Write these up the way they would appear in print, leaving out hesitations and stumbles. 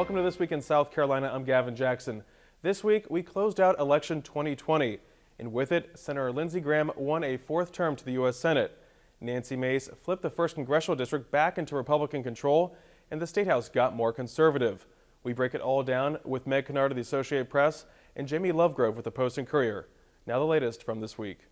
Welcome to This Week in South Carolina. I'm Gavin Jackson. This week, we closed out election 2020, and with it, Senator Lindsey Graham won a fourth term to the U.S. Senate. Nancy Mace flipped the 1st Congressional District back into Republican control, and the State House got more conservative. We break it all down with Meg Kennard of the Associated Press and Jamie Lovegrove with the Post and Courier. Now the latest from this week.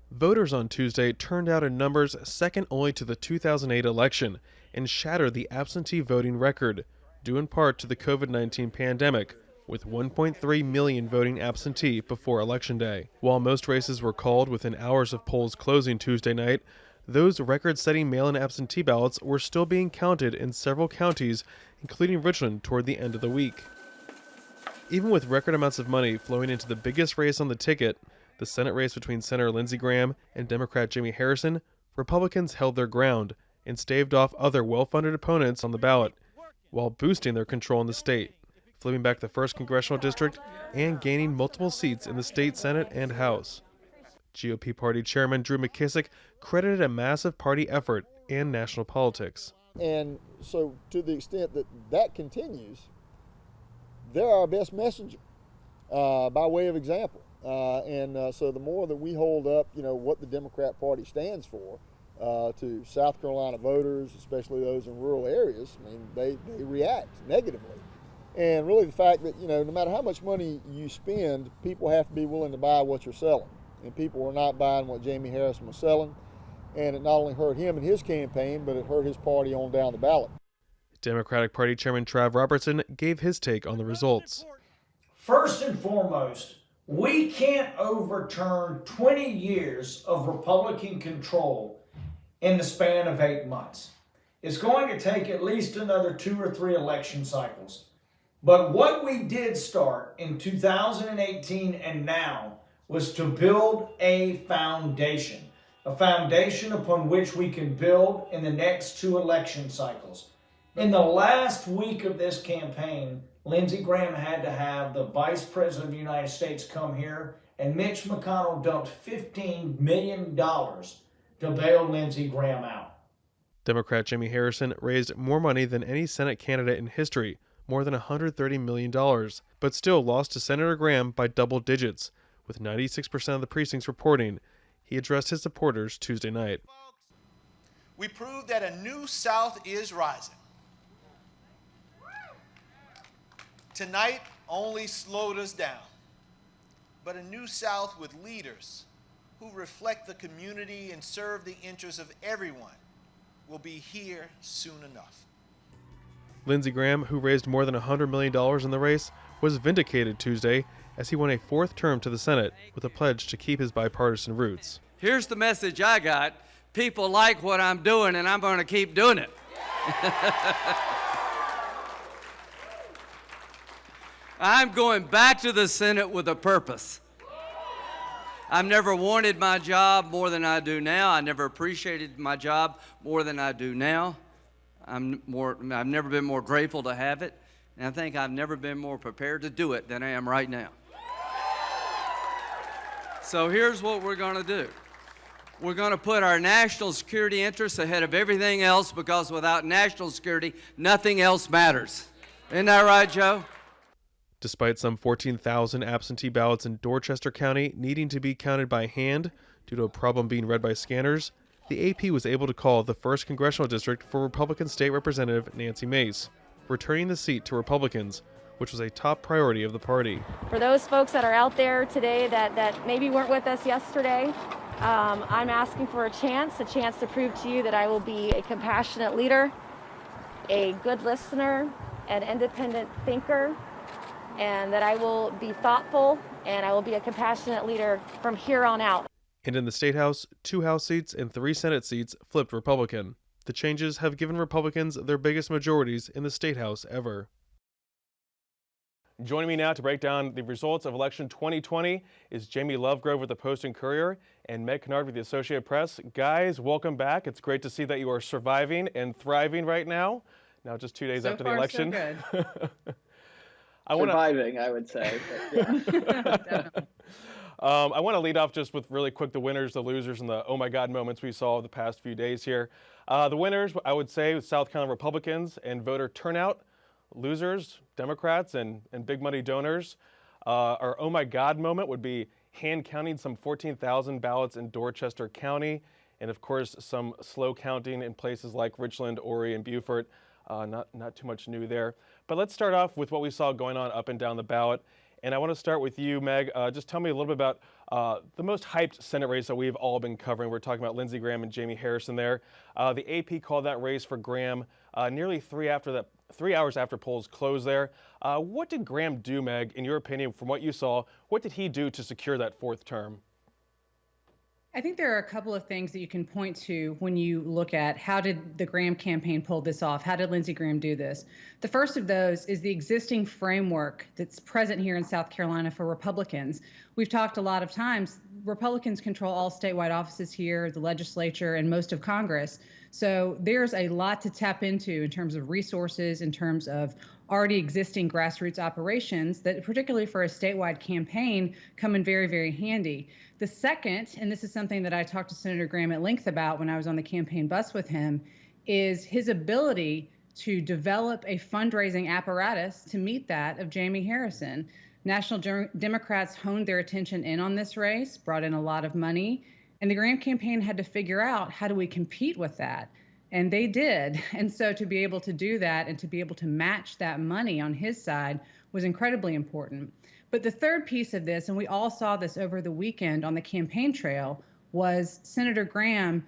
Voters on Tuesday turned out in numbers second only to the 2008 election and shattered the absentee voting record, due in part to the COVID-19 pandemic, with 1.3 million voting absentee before Election Day. While most races were called within hours of polls closing Tuesday night, those record-setting mail-in absentee ballots were still being counted in several counties, including Richland, toward the end of the week. Even with record amounts of money flowing into the biggest race on the ticket, the Senate race between Senator Lindsey Graham and Democrat Jamie Harrison, Republicans held their ground and staved off other well-funded opponents on the ballot, while boosting their control in the state, flipping back the 1st Congressional District and gaining multiple seats in the state Senate and House. GOP Party Chairman Drew McKissick credited a massive party effort and national politics. And so to the extent that that continues, they're our best messenger by way of example. So the more that we hold up, what the Democrat Party stands for to South Carolina voters, especially those in rural areas, I mean, they react negatively. And really the fact that, no matter how much money you spend, people have to be willing to buy what you're selling. And people were not buying what Jamie Harrison was selling. And it not only hurt him in his campaign, but it hurt his party on down the ballot. Democratic Party Chairman Trav Robertson gave his take on the results. First and foremost, we can't overturn 20 years of Republican control in the span of 8 months. It's going to take at least another 2 or 3 election cycles. But what we did start in 2018 and now was to build a foundation upon which we can build in the next 2 election cycles. In the last week of this campaign, Lindsey Graham had to have the Vice President of the United States come here, and Mitch McConnell dumped $15 million to bail Lindsey Graham out. Democrat Jamie Harrison raised more money than any Senate candidate in history, more than $130 million, but still lost to Senator Graham by double digits, with 96% of the precincts reporting. He addressed his supporters Tuesday night. We proved that a new South is rising. Tonight only slowed us down, but a new South with leaders who reflect the community and serve the interests of everyone will be here soon enough. Lindsey Graham, who raised more than $100 million in the race, was vindicated Tuesday as he won a 4th term to the Senate with a pledge to keep his bipartisan roots. Here's the message I got. People like what I'm doing, and I'm going to keep doing it. I'm going back to the Senate with a purpose. I've never wanted my job more than I do now. I never appreciated my job more than I do now. I've never been more grateful to have it, and I think I've never been more prepared to do it than I am right now. So here's what we're going to do. We're going to put our national security interests ahead of everything else, because without national security, nothing else matters. Isn't that right, Joe? Despite some 14,000 absentee ballots in Dorchester County needing to be counted by hand due to a problem being read by scanners, the AP was able to call the 1st Congressional District for Republican State Representative Nancy Mace, returning the seat to Republicans, which was a top priority of the party. For those folks that are out there today that maybe weren't with us yesterday, I'm asking for a chance to prove to you that I will be a compassionate leader, a good listener, an independent thinker, and that I will be thoughtful, and I will be a compassionate leader from here on out. And in the State House, 2 House seats and 3 Senate seats flipped Republican. The changes have given Republicans their biggest majorities in the State House ever. Joining me now to break down the results of election 2020 is Jamie Lovegrove with the Post and Courier and Meg Kennard with the Associated Press. Guys, welcome back. It's great to see that you are surviving and thriving right now. Now just 2 days after the election. So good. Surviving, I would say. But yeah. I want to lead off just with really quick the winners, the losers, and the oh my God moments we saw the past few days here. The winners, I would say, South Carolina Republicans and voter turnout. losers, Democrats, and big money donors. Our oh my God moment would be hand counting some 14,000 ballots in Dorchester County, and of course some slow counting in places like Richland, Horry, and Beaufort. Not too much new there. But let's start off with what we saw going on up and down the ballot. And I want to start with you, Meg. Just tell me a little bit about the most hyped Senate race that we've all been covering. We're talking about Lindsey Graham and Jamie Harrison there. The AP called that race for Graham nearly 3 hours after polls closed there. What did Graham do, Meg, in your opinion, from what you saw? What did he do to secure that 4th term? I think there are a couple of things that you can point to when you look at how did the Graham campaign pull this off? How did Lindsey Graham do this? The first of those is the existing framework that's present here in South Carolina for Republicans. We've talked a lot of times, Republicans control all statewide offices here, the legislature, and most of Congress. So there's a lot to tap into in terms of resources, in terms of already existing grassroots operations that, particularly for a statewide campaign, come in very, very handy. The second, and this is something that I talked to Senator Graham at length about when I was on the campaign bus with him, is his ability to develop a fundraising apparatus to meet that of Jamie Harrison. National Democrats honed their attention in on this race, brought in a lot of money, and the Graham campaign had to figure out, how do we compete with that? And they did. And so to be able to do that and to be able to match that money on his side was incredibly important. But the third piece of this, and we all saw this over the weekend on the campaign trail, was Senator Graham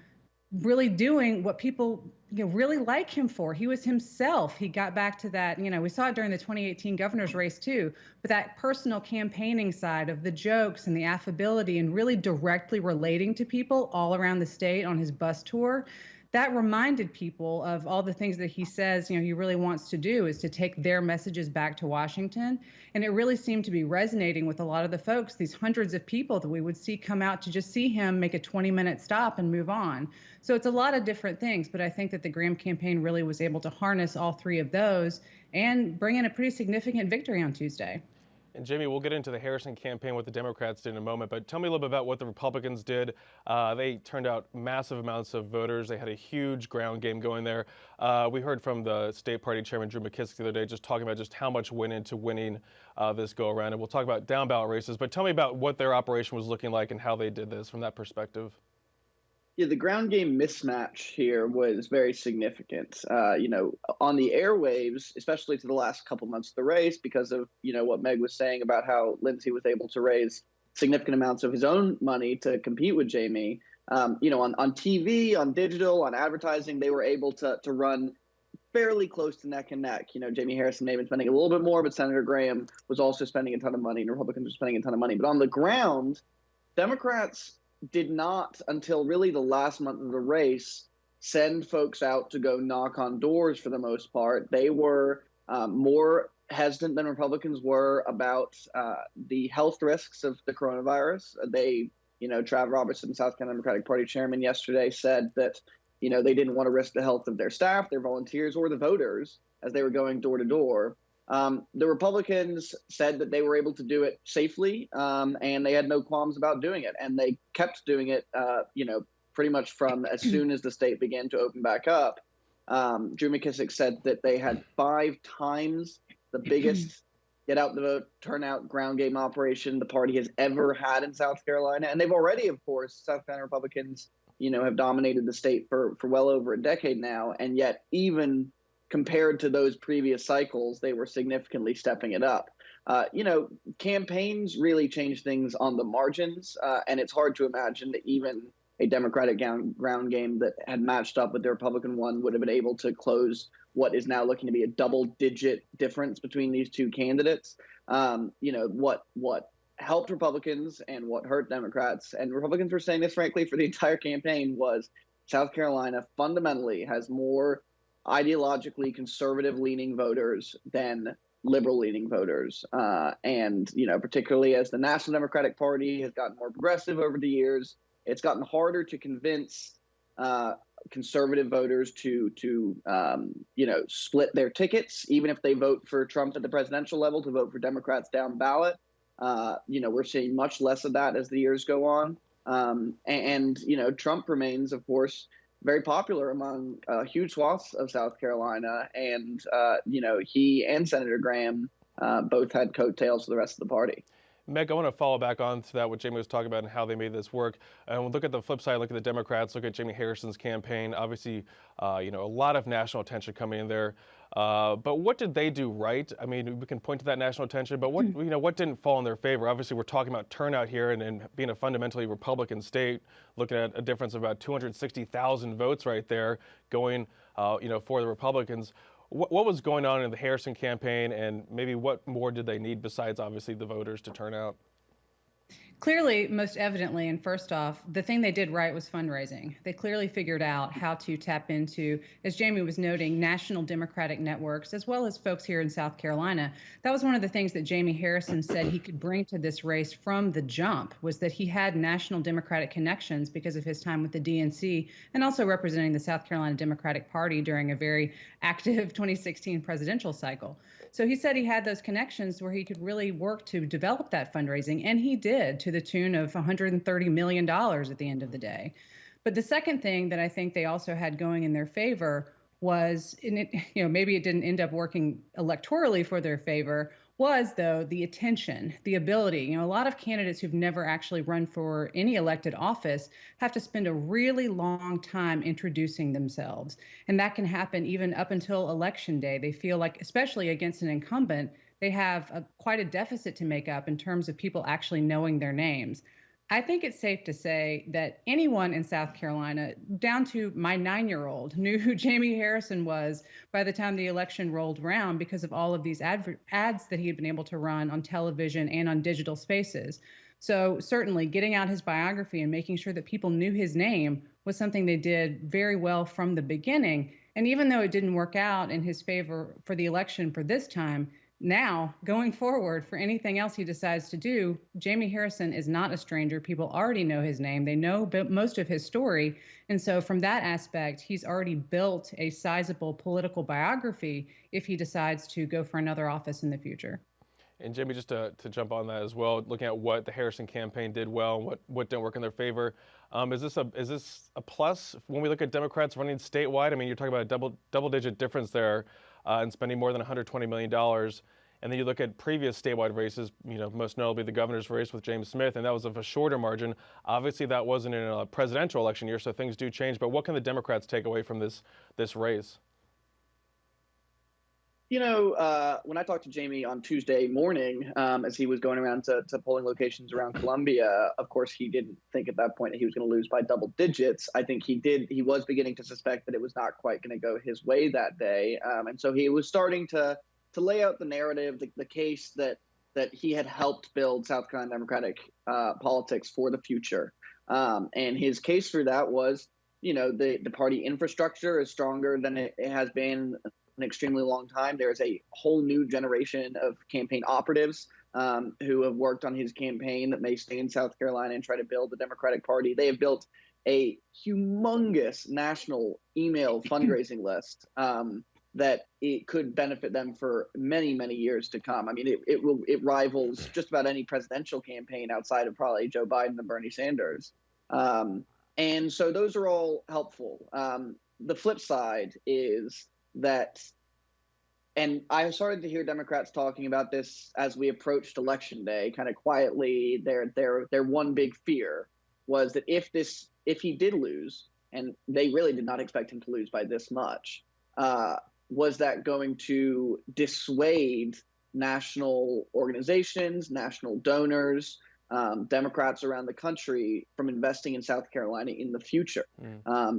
really doing what people really like him for. He was himself. He got back to that, we saw it during the 2018 governor's race too, but that personal campaigning side of the jokes and the affability and really directly relating to people all around the state on his bus tour. That reminded people of all the things that he says, he really wants to do, is to take their messages back to Washington. And it really seemed to be resonating with a lot of the folks, these hundreds of people that we would see come out to just see him make a 20-minute stop and move on. So it's a lot of different things, but I think that the Graham campaign really was able to harness all three of those and bring in a pretty significant victory on Tuesday. And Jamie, we'll get into the Harrison campaign, what the Democrats did in a moment, but tell me a little bit about what the Republicans did. They turned out massive amounts of voters. They had a huge ground game going there. We heard from the state party chairman, Drew McKissick, the other day, just talking about just how much went into winning this go around. And we'll talk about down ballot races, but tell me about what their operation was looking like and how they did this from that perspective. Yeah, the ground game mismatch here was very significant. On the airwaves, especially to the last couple months of the race, because of, what Meg was saying about how Lindsey was able to raise significant amounts of his own money to compete with Jamie. On TV, on digital, on advertising, they were able to run fairly close to neck and neck. Jamie Harrison may have been spending a little bit more, but Senator Graham was also spending a ton of money, and Republicans were spending a ton of money. But on the ground, Democrats did not, until really the last month of the race, send folks out to go knock on doors for the most part. They were more hesitant than Republicans were about the health risks of the coronavirus. Trav Robertson, South Carolina Democratic Party chairman, yesterday said that, they didn't want to risk the health of their staff, their volunteers, or the voters as they were going door to door. The Republicans said that they were able to do it safely, and they had no qualms about doing it. And they kept doing it, pretty much from as soon as the state began to open back up. Drew McKissick said that they had 5 times the biggest get out the vote, turnout ground game operation the party has ever had in South Carolina. And they've already, of course, South Carolina Republicans, have dominated the state for well over a decade now. And yet, even compared to those previous cycles, they were significantly stepping it up. Campaigns really change things on the margins, and it's hard to imagine that even a Democratic ground game that had matched up with the Republican one would have been able to close what is now looking to be a double-digit difference between these two candidates. What helped Republicans and what hurt Democrats, and Republicans were saying this, frankly, for the entire campaign, was South Carolina fundamentally has more ideologically conservative-leaning voters than liberal-leaning voters. And particularly as the National Democratic Party has gotten more progressive over the years, it's gotten harder to convince conservative voters to split their tickets, even if they vote for Trump at the presidential level, to vote for Democrats down ballot. We're seeing much less of that as the years go on. And Trump remains, of course, very popular among huge swaths of South Carolina. And, he and Senator Graham both had coattails for the rest of the party. Meg, I want to follow back on to that, what Jamie was talking about and how they made this work. And we'll look at the flip side, look at the Democrats, look at Jamie Harrison's campaign. Obviously, a lot of national attention coming in there. But what did they do right? I mean, we can point to that national attention, but what didn't fall in their favor? Obviously, we're talking about turnout here and being a fundamentally Republican state, looking at a difference of about 260,000 votes right there going, for the Republicans. What was going on in the Harrison campaign, and maybe what more did they need besides obviously the voters to turn out? Clearly, most evidently, and first off, the thing they did right was fundraising. They clearly figured out how to tap into, as Jamie was noting, national Democratic networks, as well as folks here in South Carolina. That was one of the things that Jamie Harrison said he could bring to this race from the jump, was that he had national Democratic connections because of his time with the DNC and also representing the South Carolina Democratic Party during a very active 2016 presidential cycle. So he said he had those connections where he could really work to develop that fundraising, and he did, to the tune of $130 million at the end of the day. But the second thing that I think they also had going in their favor was, maybe it didn't end up working electorally for their favor, was, though, the attention, the ability. A lot of candidates who've never actually run for any elected office have to spend a really long time introducing themselves. And that can happen even up until election day. They feel like, especially against an incumbent, they have quite a deficit to make up in terms of people actually knowing their names. I think it's safe to say that anyone in South Carolina, down to my 9-year-old, knew who Jamie Harrison was by the time the election rolled around because of all of these ads that he had been able to run on television and on digital spaces. So certainly getting out his biography and making sure that people knew his name was something they did very well from the beginning. And even though it didn't work out in his favor for the election for this time, now, going forward, for anything else he decides to do, Jamie Harrison is not a stranger. People already know his name. They know most of his story. And so from that aspect, he's already built a sizable political biography if he decides to go for another office in the future. And Jamie, just to jump on that as well, looking at what the Harrison campaign did well and what didn't work in their favor, is this a plus when we look at Democrats running statewide? I mean, you're talking about a double-digit difference there and spending more than $120 million. And then you look at previous statewide races, most notably the governor's race with James Smith, and that was of a shorter margin. Obviously, that wasn't in a presidential election year, so things do change. But what can the Democrats take away from this race? When I talked to Jamie on Tuesday morning, as he was going around to polling locations around Columbia, of course, he didn't think at that point that he was going to lose by double digits. I think he was beginning to suspect that it was not quite going to go his way that day. And so he was starting to lay out the narrative, the case that he had helped build South Carolina Democratic politics for the future. And his case for that was, the party infrastructure is stronger than it has been an extremely long time. There's a whole new generation of campaign operatives who have worked on his campaign that may stay in South Carolina and try to build the Democratic Party. They have built a humongous national email fundraising list that it could benefit them for many, many years to come. I mean, it rivals just about any presidential campaign outside of probably Joe Biden and Bernie Sanders. And so those are all helpful. The flip side is that, and I started to hear Democrats talking about this as we approached Election Day, kind of quietly. Their one big fear was that if he did lose, and they really did not expect him to lose by this much, was that going to dissuade national organizations, national donors, Democrats around the country from investing in South Carolina in the future?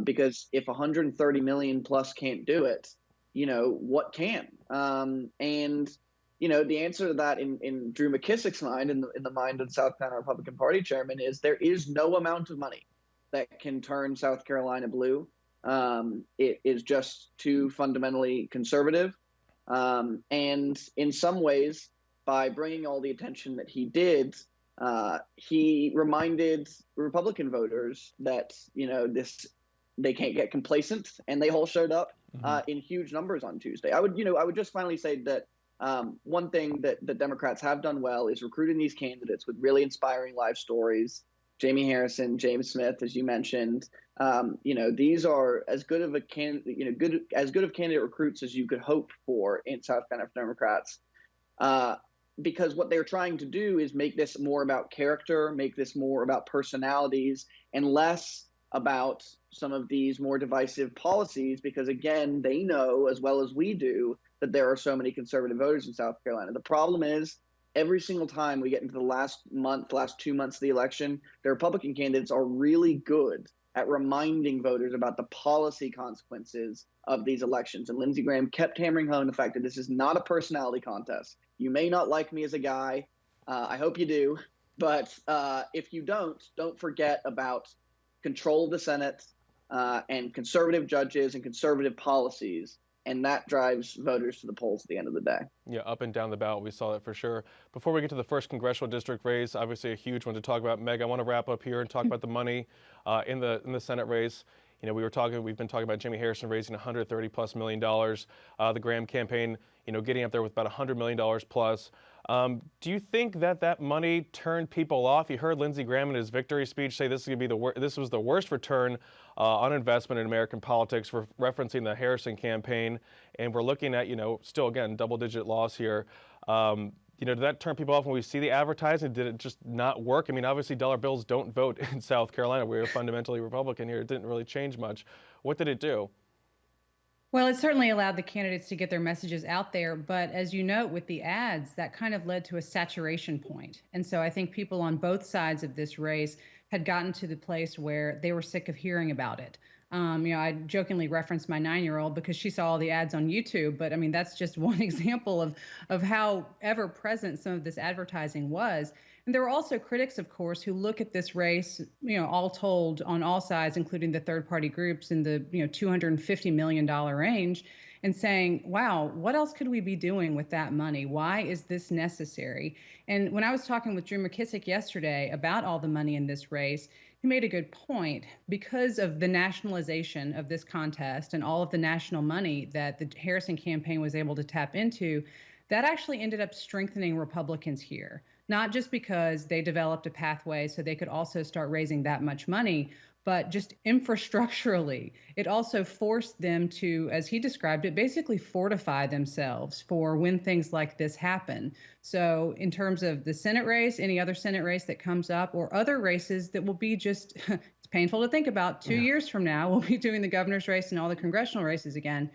Because if 130 million plus can't do it, what can? And the answer to that in Drew McKissick's mind, in the mind of the South Carolina Republican Party chairman, is there is no amount of money that can turn South Carolina blue. It is just too fundamentally conservative. And in some ways, by bringing all the attention that he did, he reminded Republican voters that, they can't get complacent, and they all showed up in huge numbers on Tuesday. I would just finally say that one thing that the Democrats have done well is recruiting these candidates with really inspiring life stories. Jamie Harrison, James Smith, as you mentioned, These are as good of candidate recruits as you could hope for in South Carolina for Democrats. Because what they're trying to do is make this more about character, make this more about personalities, and less about some of these more divisive policies, because again, they know as well as we do that there are so many conservative voters in South Carolina. The problem is every single time we get into the last 2 months of the election, the Republican candidates are really good at reminding voters about the policy consequences of these elections. And Lindsey Graham kept hammering home the fact that this is not a personality contest. You may not like me as a guy. I hope you do. But if you don't forget about control of the Senate and conservative judges and conservative policies. And that drives voters to the polls at the end of the day. Yeah, up and down the ballot, we saw that for sure. Before we get to the first congressional district race, obviously a huge one to talk about. Meg, I want to wrap up here and talk about the money in the Senate race. We've been talking about Jimmy Harrison raising $130+ million. The Graham campaign, getting up there with about $100 million plus. Do you think that money turned people off? You heard Lindsey Graham in his victory speech say this was the worst return on investment in American politics, for referencing the Harrison campaign, and we're looking at still again double-digit loss here. Did that turn people off when we see the advertising? Did it just not work? I mean, obviously dollar bills don't vote in South Carolina. We're fundamentally Republican here. It didn't really change much. What did it do? Well, it certainly allowed the candidates to get their messages out there. But as you note, with the ads, that kind of led to a saturation point. And so I think people on both sides of this race had gotten to the place where they were sick of hearing about it. I jokingly referenced my 9-year-old because she saw all the ads on YouTube. But I mean, that's just one example of how ever present some of this advertising was. And there were also critics, of course, who look at this race, all told on all sides, including the third party groups in the, $250 million range, and saying, wow, what else could we be doing with that money? Why is this necessary? And when I was talking with Drew McKissick yesterday about all the money in this race, he made a good point. Because of the nationalization of this contest and all of the national money that the Harrison campaign was able to tap into, that actually ended up strengthening Republicans here. Not just because they developed a pathway so they could also start raising that much money, but just infrastructurally, it also forced them to, as he described it, basically fortify themselves for when things like this happen. So in terms of the Senate race, any other Senate race that comes up, or other races that will be just, it's painful to think about, 2 years from now, we'll be doing the governor's race and all the congressional races again.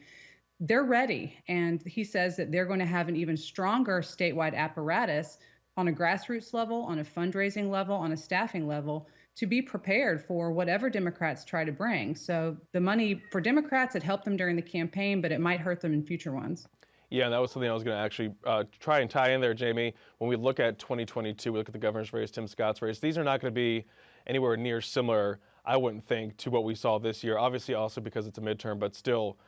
They're ready. And he says that they're going to have an even stronger statewide apparatus on a grassroots level, on a fundraising level, on a staffing level, to be prepared for whatever Democrats try to bring. So the money for Democrats, it helped them during the campaign, but it might hurt them in future ones. Yeah, and that was something I was going to actually try and tie in there, Jamie. When we look at 2022, we look at the governor's race, Tim Scott's race, these are not going to be anywhere near similar, I wouldn't think, to what we saw this year. Obviously also because it's a midterm, but still,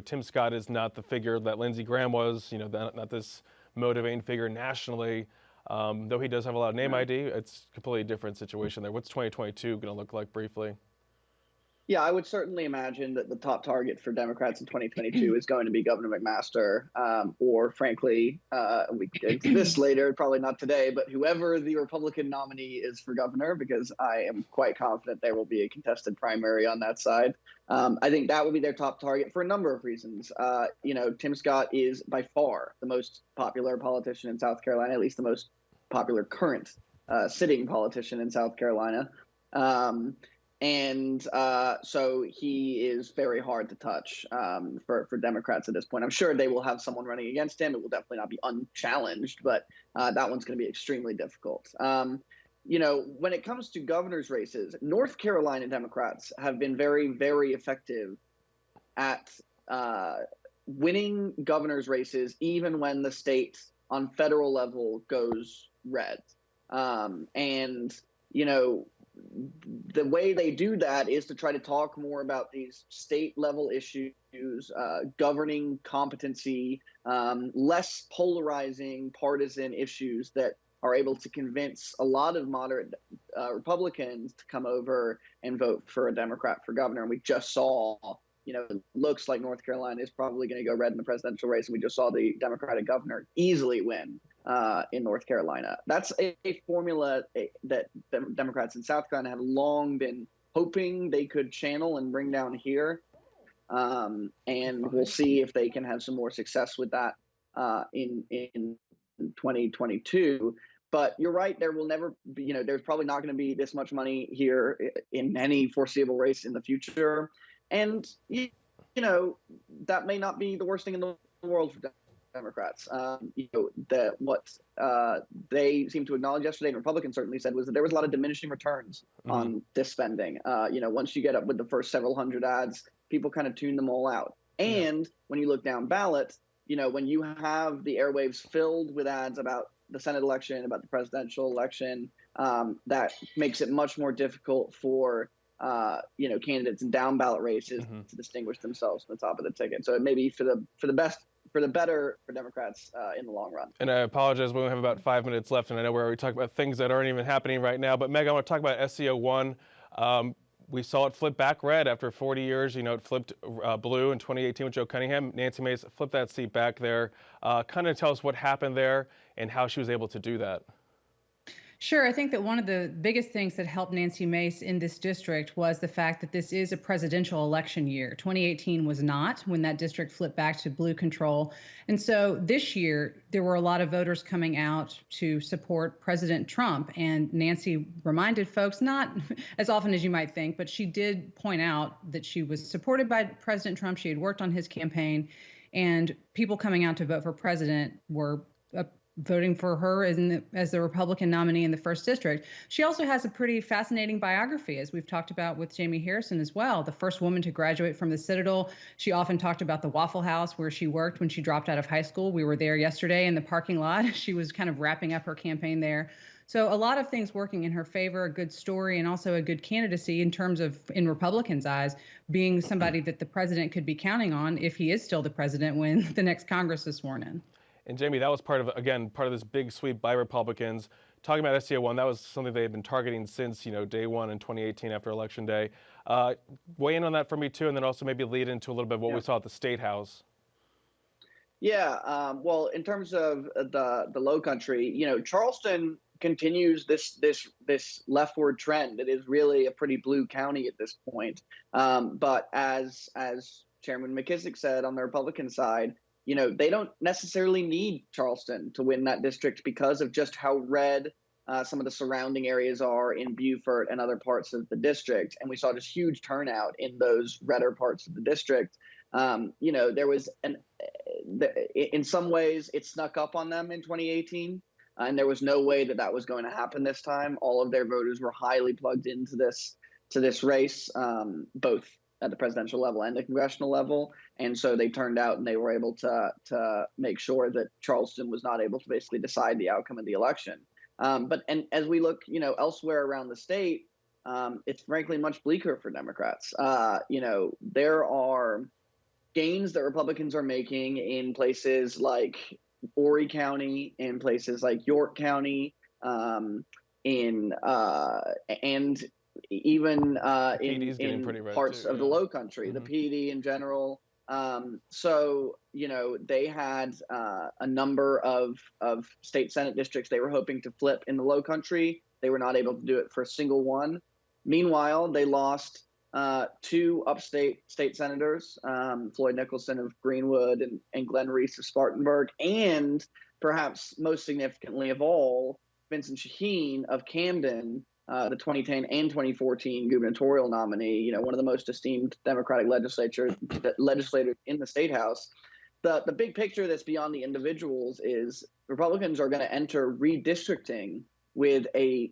Tim Scott is not the figure that Lindsey Graham was, not this motivating figure nationally. Though he does have a lot of name ID, it's a completely different situation there. What's 2022 going to look like briefly? Yeah, I would certainly imagine that the top target for Democrats in 2022 is going to be Governor McMaster, or frankly, we can get into this later, probably not today, but whoever the Republican nominee is for governor, because I am quite confident there will be a contested primary on that side. I think that will be their top target for a number of reasons. Tim Scott is by far the most popular politician in South Carolina, at least the most popular current sitting politician in South Carolina. So he is very hard to touch for Democrats at this point. I'm sure they will have someone running against him. It will definitely not be unchallenged, but that one's going to be extremely difficult. When it comes to governor's races, North Carolina Democrats have been very, very effective at winning governor's races, even when the state on federal level goes red. The way they do that is to try to talk more about these state level issues, governing competency, less polarizing partisan issues that are able to convince a lot of moderate Republicans to come over and vote for a Democrat for governor. And we just saw, it looks like North Carolina is probably going to go red in the presidential race. And we just saw the Democratic governor easily win in North Carolina. That's a formula that Democrats in South Carolina have long been hoping they could channel and bring down here. And we'll see if they can have some more success with that in 2022. But you're right, there will never be, there's probably not going to be this much money here in any foreseeable race in the future. And, that may not be the worst thing in the world for Democrats. That what they seem to acknowledge yesterday, and Republicans certainly said, was that there was a lot of diminishing returns on this spending. Once you get up with the first several hundred ads, people kind of tune them all out. And when you look down ballot, when you have the airwaves filled with ads about the Senate election, about the presidential election, that makes it much more difficult for candidates in down ballot races to distinguish themselves from the top of the ticket. So it may be for the better for Democrats in the long run. And I apologize, we only have about 5 minutes left, and I know we're already talking about things that aren't even happening right now. But Meg, I want to talk about SCO1. We saw it flip back red after 40 years. It flipped blue in 2018 with Joe Cunningham. Nancy Mace flipped that seat back there. Kind of tell us what happened there and how she was able to do that. Sure. I think that one of the biggest things that helped Nancy Mace in this district was the fact that this is a presidential election year. 2018 was not, when that district flipped back to blue control. And so this year, there were a lot of voters coming out to support President Trump. And Nancy reminded folks, not as often as you might think, but she did point out that she was supported by President Trump. She had worked on his campaign, and people coming out to vote for president were voting for her as the Republican nominee in the 1st District. She also has a pretty fascinating biography, as we've talked about with Jamie Harrison as well, the first woman to graduate from the Citadel. She often talked about the Waffle House where she worked when she dropped out of high school. We were there yesterday in the parking lot. She was kind of wrapping up her campaign there. So a lot of things working in her favor, a good story, and also a good candidacy in terms of, in Republicans' eyes, being somebody that the president could be counting on if he is still the president when the next Congress is sworn in. And Jamie, that was part of this big sweep by Republicans. Talking about SCO1, that was something they had been targeting since, day one in 2018 after Election Day. Weigh in on that for me too, and then also maybe lead into a little bit of what we saw at the State House. Yeah, well, in terms of the Low Country, Charleston continues this leftward trend. It is really a pretty blue county at this point. But as Chairman McKissick said on the Republican side, they don't necessarily need Charleston to win that district because of just how red some of the surrounding areas are in Beaufort and other parts of the district. And we saw this huge turnout in those redder parts of the district. There was in some ways it snuck up on them in 2018. And there was no way that was going to happen this time. All of their voters were highly plugged into this race, both at the presidential level and the congressional level. And so they turned out and they were able to make sure that Charleston was not able to basically decide the outcome of the election. But as we look, elsewhere around the state, it's frankly much bleaker for Democrats. There are gains that Republicans are making in places like Horry County, in places like York County, and even in parts of the Low Country, the PD in general. So they had a number of state Senate districts they were hoping to flip in the Low Country. They were not able to do it for a single one. Meanwhile, they lost 2 upstate state senators, Floyd Nicholson of Greenwood and Glenn Reese of Spartanburg, and perhaps most significantly of all, Vincent Shaheen of Camden, the 2010 and 2014 gubernatorial nominee, one of the most esteemed Democratic legislators in the State House. The big picture that's beyond the individuals is Republicans are going to enter redistricting with in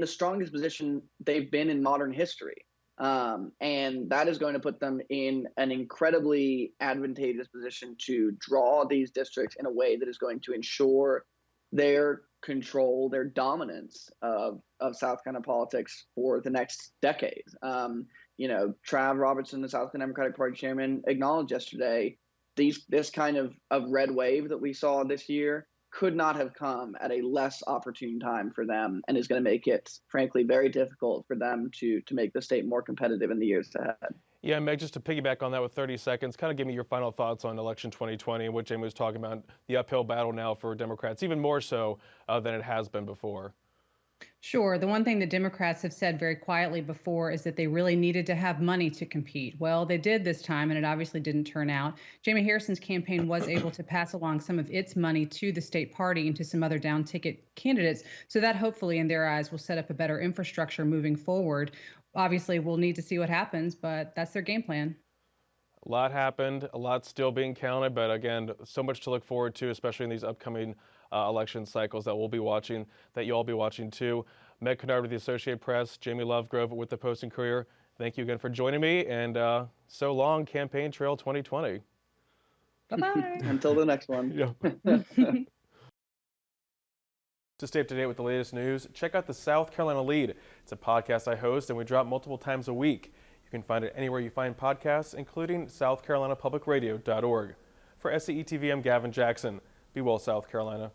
the strongest position they've been in modern history. And that is going to put them in an incredibly advantageous position to draw these districts in a way that is going to ensure their control, their dominance of South Carolina politics for the next decade. Trav Robertson, the South Carolina Democratic Party chairman, acknowledged yesterday this kind of red wave that we saw this year could not have come at a less opportune time for them, and is going to make it, frankly, very difficult for them to make the state more competitive in the years ahead. Yeah, Meg, just to piggyback on that with 30 seconds, kind of give me your final thoughts on election 2020 and what Jamie was talking about, the uphill battle now for Democrats, even more so than it has been before. Sure. The one thing that Democrats have said very quietly before is that they really needed to have money to compete. Well, they did this time, and it obviously didn't turn out. Jamie Harrison's campaign was able to pass along some of its money to the state party and to some other down ticket candidates. So that hopefully, in their eyes, will set up a better infrastructure moving forward. Obviously, we'll need to see what happens, but that's their game plan. A lot happened, a lot still being counted, but again, so much to look forward to, especially in these upcoming election cycles that we'll be watching, that you'll all be watching too. Meg Kennard with the Associated Press, Jamie Lovegrove with the Post and Courier. Thank you again for joining me, and so long, Campaign Trail 2020. Bye-bye. Until the next one. Yeah. To stay up to date with the latest news, check out the South Carolina Lead. It's a podcast I host, and we drop multiple times a week. You can find it anywhere you find podcasts, including southcarolinapublicradio.org. For SCE TV, I'm Gavin Jackson. Be well, South Carolina.